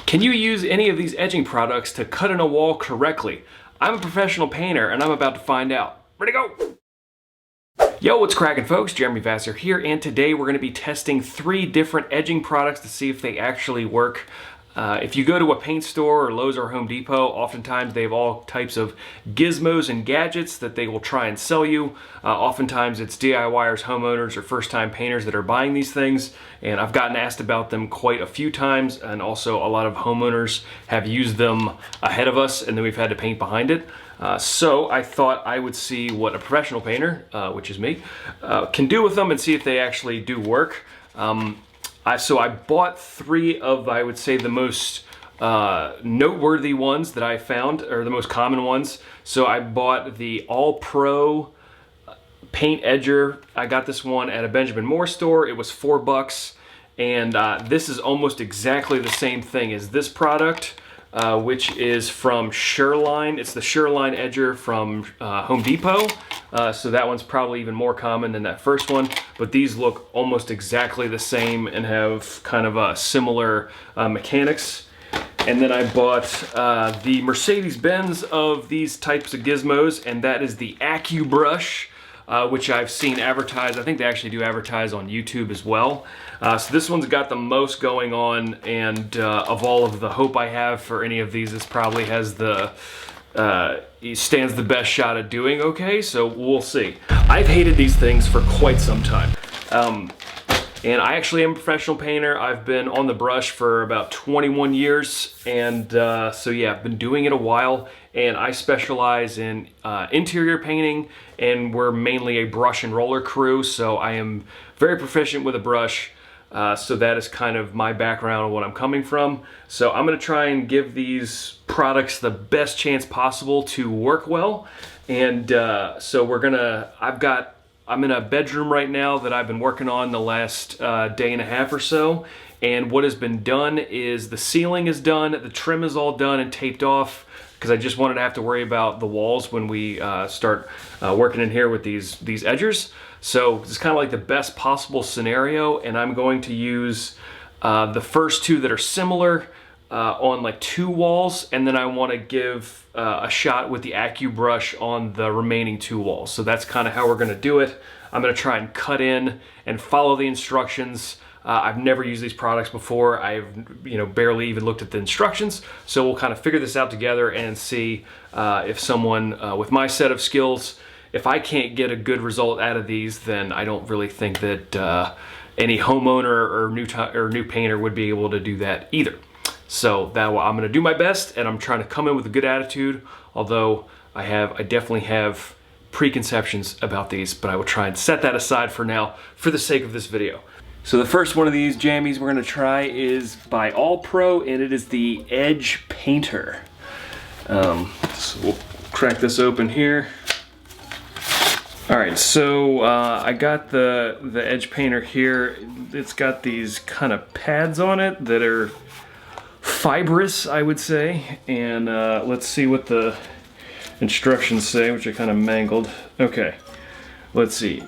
Can you use any of these edging products to cut in a wall correctly? I'm a professional painter and I'm about to find out. Ready to go! Yo, what's cracking folks? Jeremy Vassar here, and today we're going to be testing 3 different edging products to see if they actually work. If you go to a paint store or Lowe's or Home Depot, oftentimes they have all types of gizmos and gadgets that they will try and sell you. Oftentimes it's DIYers, homeowners, or first-time painters that are buying these things, and I've gotten asked about them quite a few times, and also a lot of homeowners have used them ahead of us, and then we've had to paint behind it. So I thought I would see what a professional painter, which is me, can do with them and see if they actually do work. So I bought 3 of, I would say, the most noteworthy ones that I found, or the most common ones. So I bought the All Pro Paint Edger. I got this one at a Benjamin Moore store. It was $4, and this is almost exactly the same thing as this product, which is from Sureline. It's the Sureline Edger from Home Depot. So that one's probably even more common than that first one, but these look almost exactly the same and have kind of similar mechanics. And then I bought the Mercedes-Benz of these types of gizmos, and that is the Accubrush, which I've seen advertised. I think they actually do advertise on YouTube as well. So this one's got the most going on, and of all of the hope I have for any of these, this probably has the stands the best shot at doing okay, so we'll see. I've hated these things for quite some time. And I actually am a professional painter. I've been on the brush for about 21 years, and so yeah, I've been doing it a while, and I specialize in interior painting, and we're mainly a brush and roller crew, so I am very proficient with a brush. So that is kind of my background and what I'm coming from. So I'm going to try and give these products the best chance possible to work well. And so I'm in a bedroom right now that I've been working on the last day and a half or so. And what has been done is the ceiling is done, the trim is all done and taped off, because I just wanted to have to worry about the walls when we start working in here with these edgers. So it's kind of like the best possible scenario, and I'm going to use the first 2 that are similar on like 2 walls, and then I want to give a shot with the Accubrush on the remaining 2 walls. So that's kind of how we're going to do it. I'm going to try and cut in and follow the instructions. I've never used these products before. I've barely even looked at the instructions. So we'll kind of figure this out together and see if someone with my set of skills, if I can't get a good result out of these, then I don't really think that any homeowner or new painter would be able to do that either. So I'm going to do my best, and I'm trying to come in with a good attitude, although I definitely have preconceptions about these, but I will try and set that aside for now for the sake of this video. So the first one of these jammies we're going to try is by All Pro, and it is the Edge Painter. So we'll crack this open here. Alright, so I got the Edge Painter here. It's got these kind of pads on it that are fibrous, I would say. And let's see what the instructions say, which I kind of mangled. Okay, let's see.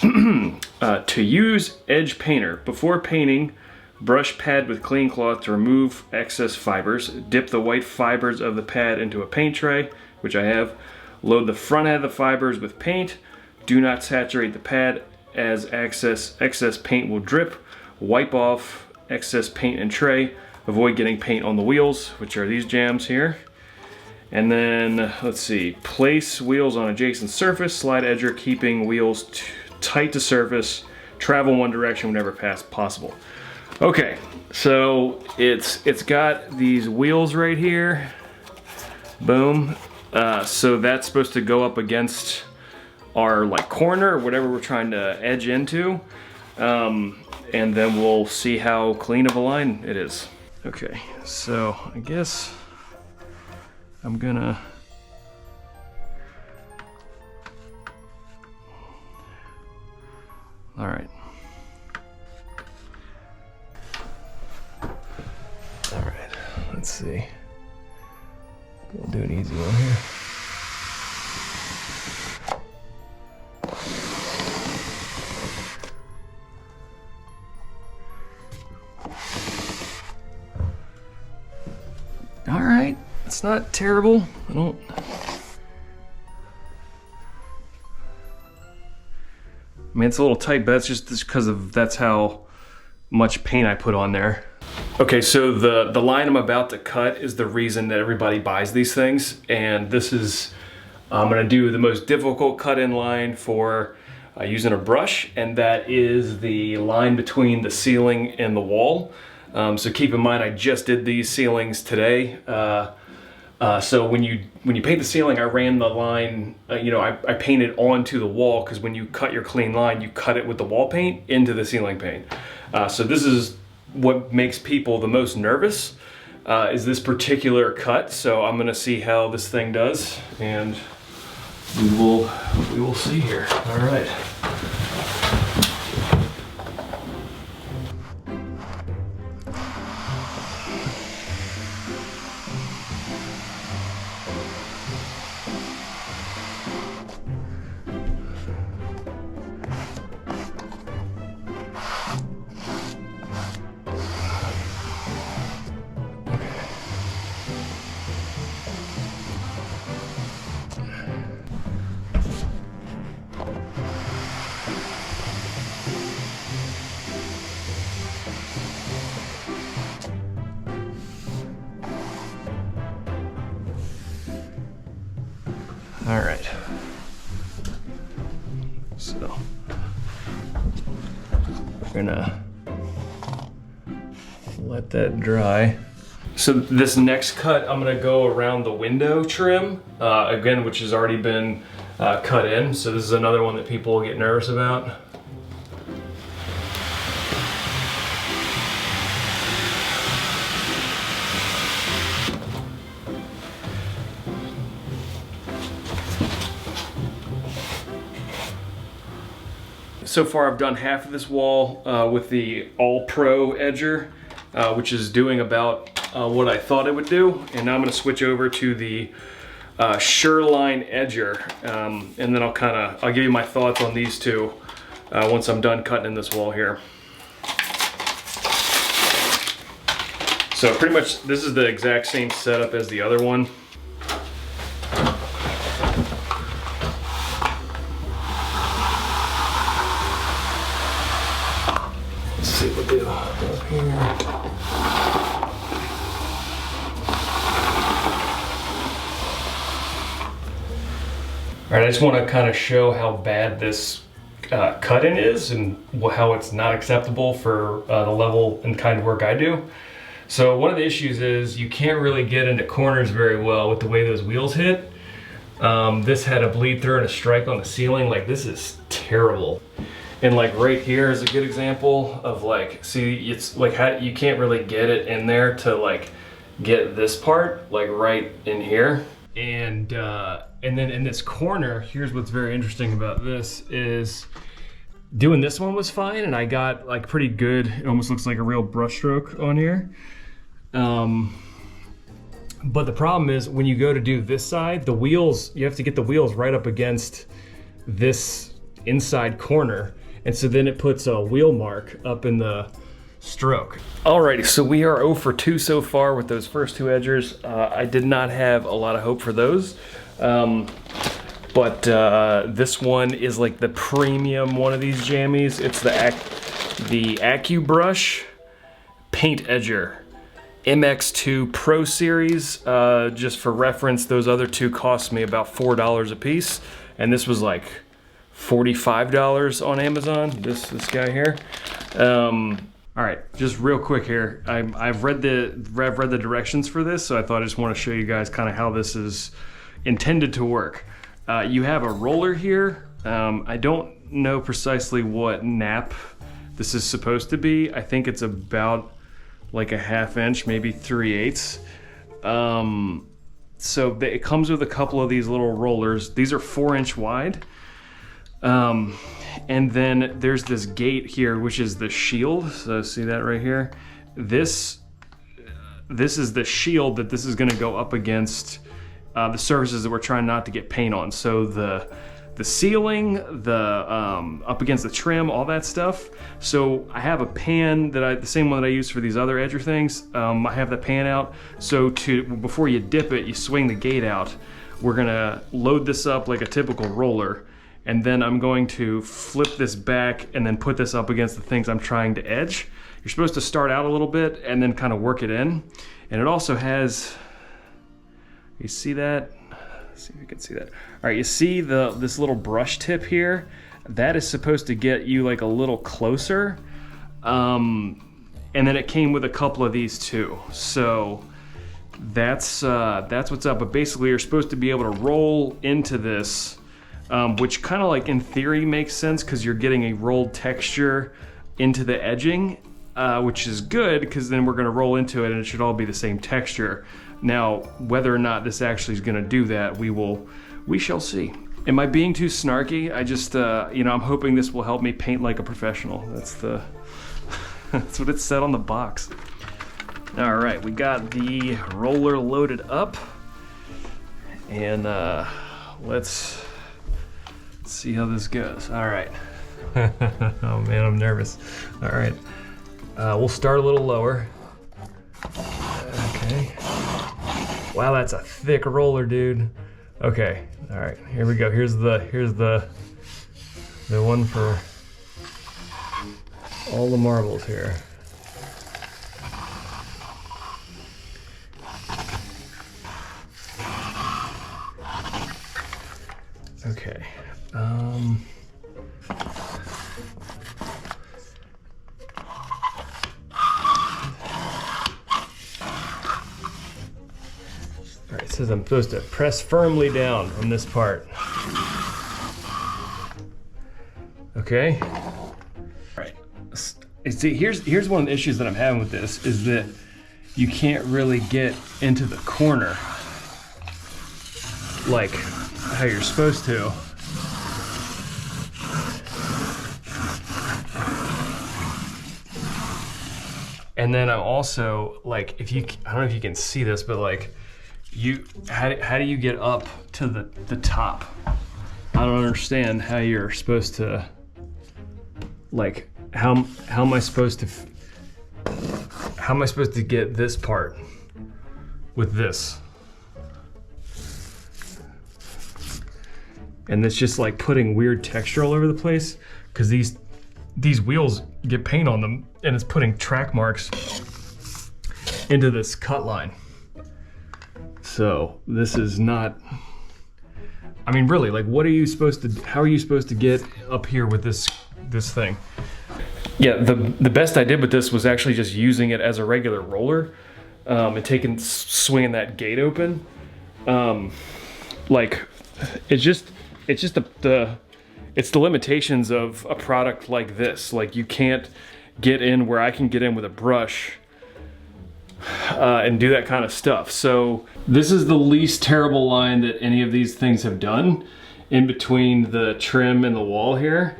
To use Edge Painter, before painting, brush pad with clean cloth to remove excess fibers. Dip the white fibers of the pad into a paint tray, which I have. Load the front end of the fibers with paint. Do not saturate the pad, as excess paint will drip. Wipe off excess paint and tray. Avoid getting paint on the wheels, which are these jams here. And then, let's see, place wheels on adjacent surface. Slide edger, keeping wheels tight to surface. Travel one direction whenever possible. Okay, so it's got these wheels right here. Boom. So that's supposed to go up against our corner or whatever we're trying to edge into, and then we'll see how clean of a line it is. Okay, so I guess I'm gonna all right. Let's see. We'll do an easy one here. It's not terrible. I don't. I mean, it's a little tight, but that's just because that's how much paint I put on there. Okay, so the line I'm about to cut is the reason that everybody buys these things, and this is, I'm gonna do the most difficult cut-in line for using a brush, and that is the line between the ceiling and the wall. So keep in mind, I just did these ceilings today. So when you paint the ceiling, I ran the line, I painted onto the wall, because when you cut your clean line, you cut it with the wall paint into the ceiling paint. So this is what makes people the most nervous, is this particular cut. So I'm gonna see how this thing does, and we will see here. All right. All right, so we're gonna let that dry. So this next cut, I'm gonna go around the window trim, again, which has already been cut in. So this is another one that people get nervous about. So far I've done half of this wall with the All Pro edger, which is doing about what I thought it would do. And now I'm gonna switch over to the Sureline edger, and then I'll give you my thoughts on these two once I'm done cutting in this wall here. So pretty much this is the exact same setup as the other one. See what we'll do up here. All right, I just want to kind of show how bad this cut-in is and how it's not acceptable for the level and kind of work I do. So one of the issues is you can't really get into corners very well with the way those wheels hit. This had a bleed through and a strike on the ceiling. Like, this is terrible. And like right here is a good example of like, see, it's like how you can't really get it in there to like get this part like right in here. And then in this corner, here's what's very interesting about this is doing this one was fine, and I got like pretty good, it almost looks like a real brush stroke on here. But the problem is when you go to do this side, the wheels, you have to get the wheels right up against this inside corner. And so then it puts a wheel mark up in the stroke. Alrighty, so we are 0 for 2 so far with those first two edgers. I did not have a lot of hope for those. But this one is like the premium one of these jammies. It's the Accubrush Paint Edger MX2 Pro Series. Just for reference, those other two cost me about $4 a piece, and this was like $45 on Amazon, this guy here. All right, just real quick here. I've read the directions for this, so I thought I just want to show you guys kind of how this is intended to work. You have a roller here. I don't know precisely what nap this is supposed to be. I think it's about like a 1/2 inch, maybe 3/8. So it comes with a couple of these little rollers. These are 4-inch wide. And then there's this gate here, which is the shield. So see that right here? This is the shield that this is gonna go up against the surfaces that we're trying not to get paint on. So the ceiling, the up against the trim, all that stuff. So I have a pan the same one that I use for these other edger things. I have the pan out. So before you dip it, you swing the gate out. We're gonna load this up like a typical roller, and then I'm going to flip this back and then put this up against the things I'm trying to edge. You're supposed to start out a little bit and then kind of work it in. And it also has, you see that? Let's see if you can see that. All right, you see this little brush tip here? That is supposed to get you like a little closer. And then it came with a couple of these too. So that's what's up. But basically you're supposed to be able to roll into this, which kind of like in theory makes sense because you're getting a rolled texture into the edging, which is good because then we're gonna roll into it and it should all be the same texture. Now, whether or not this actually is gonna do that, we shall see. Am I being too snarky? I just, you know, I'm hoping this will help me paint like a professional. That's what it said on the box. All right, we got the roller loaded up, and let's see how this goes. All right. Oh man, I'm nervous. All right, we'll start a little lower. Okay. Wow, that's a thick roller, dude. Okay, all right, here we go. Here's the one for all the marbles here. Okay. All right, it says I'm supposed to press firmly down on this part. Okay. All right. See, here's one of the issues that I'm having with this is that you can't really get into the corner like how you're supposed to. And then I'm also like, I don't know if you can see this, but like, how do you get up to the top? I don't understand how you're supposed to, like, how am I supposed to get this part with this? And it's just like putting weird texture all over the place because these wheels get paint on them and it's putting track marks into this cut line. So this is not, I mean, really, like, what are you supposed to, how are you supposed to get up here with this thing? Yeah, the best I did with this was actually just using it as a regular roller and swinging that gate open. Like, it's the limitations of a product like this. Like, you can't get in where I can get in with a brush and do that kind of stuff. So this is the least terrible line that any of these things have done in between the trim and the wall here.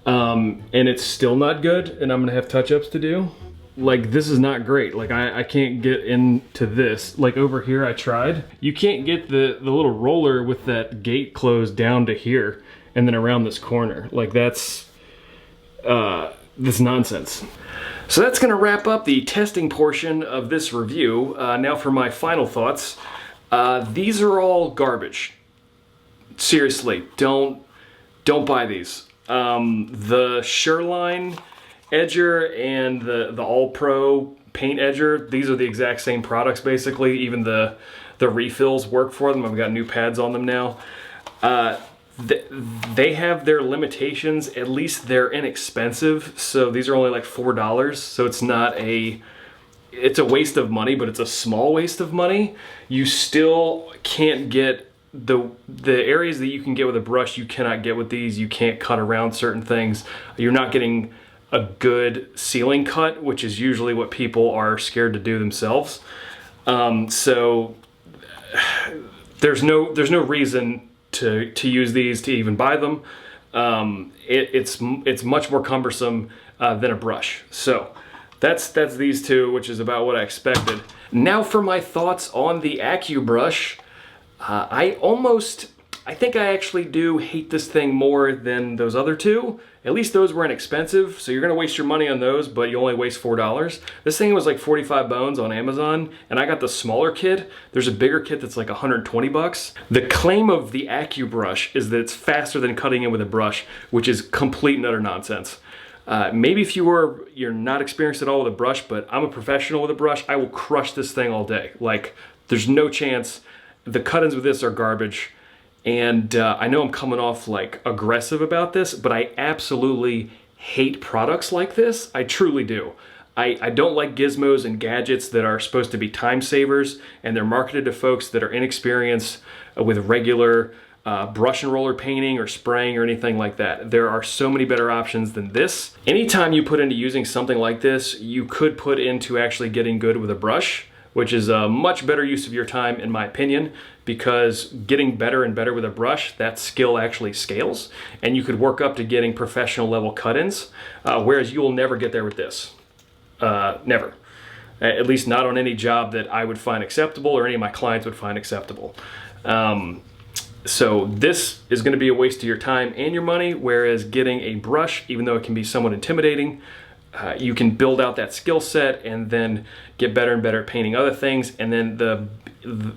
And it's still not good, and I'm gonna have touch-ups to do. Like, this is not great. Like, I can't get into this. Like, over here I tried. You can't get the little roller with that gate closed down to here and then around this corner. Like, that's nonsense. So that's gonna wrap up the testing portion of this review. Now for my final thoughts. These are all garbage. Seriously, don't buy these. The Sureline edger and the All Pro paint edger, these are the exact same products basically. Even the refills work for them. I've got new pads on them now. They have their limitations. At least they're inexpensive. So these are only like $4. So it's a waste of money, but it's a small waste of money. You still can't get the areas that you can get with a brush, you cannot get with these. You can't cut around certain things. You're not getting a good ceiling cut, which is usually what people are scared to do themselves. So there's no reason to use these, to even buy them. It's much more cumbersome than a brush. So that's these two, which is about what I expected. Now for my thoughts on the Accubrush. I almost I think I actually do hate this thing more than those other two. At least those were inexpensive, so you're gonna waste your money on those, but you only waste $4. This thing was like 45 bones on Amazon, and I got the smaller kit. There's a bigger kit that's like 120 bucks. The claim of the Accubrush is that it's faster than cutting in with a brush, which is complete and utter nonsense. Maybe if you're not experienced at all with a brush, but I'm a professional with a brush, I will crush this thing all day. Like, there's no chance. The cut-ins with this are garbage. And I know I'm coming off like aggressive about this, but I absolutely hate products like this. I truly do. I don't like gizmos and gadgets that are supposed to be time savers, and they're marketed to folks that are inexperienced with regular brush and roller painting or spraying or anything like that. There are so many better options than this. Anytime you put into using something like this, you could put into actually getting good with a brush, which is a much better use of your time in my opinion, because getting better and better with a brush, that skill actually scales, and you could work up to getting professional level cut-ins, whereas you will never get there with this. Never. At least not on any job that I would find acceptable or any of my clients would find acceptable. So this is going to be a waste of your time and your money, whereas getting a brush, even though it can be somewhat intimidating, you can build out that skill set and then get better and better at painting other things. And then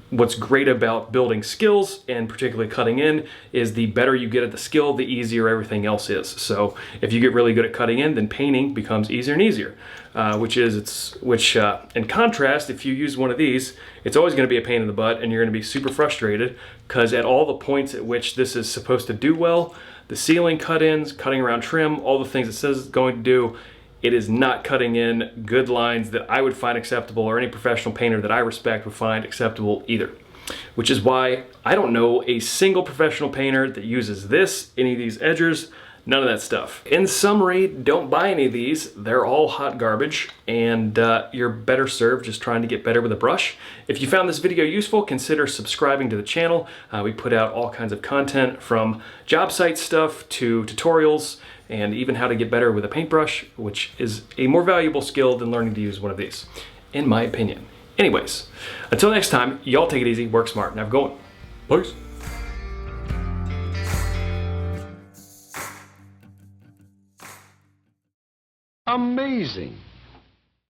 what's great about building skills, and particularly cutting in, is the better you get at the skill, the easier everything else is. So if you get really good at cutting in, then painting becomes easier and easier. Which in contrast, if you use one of these, it's always going to be a pain in the butt, and you're going to be super frustrated because at all the points at which this is supposed to do well, the ceiling cut-ins, cutting around trim, all the things it says it's going to do, it is not cutting in good lines that I would find acceptable, or any professional painter that I respect would find acceptable either. Which is why I don't know a single professional painter that uses this, any of these edgers, none of that stuff. In summary, don't buy any of these. They're all hot garbage, and you're better served just trying to get better with a brush. If you found this video useful, consider subscribing to the channel. We put out all kinds of content, from job site stuff to tutorials, and even how to get better with a paintbrush, which is a more valuable skill than learning to use one of these, in my opinion. Anyways, until next time, y'all take it easy, work smart, and have a good one. Peace. Amazing.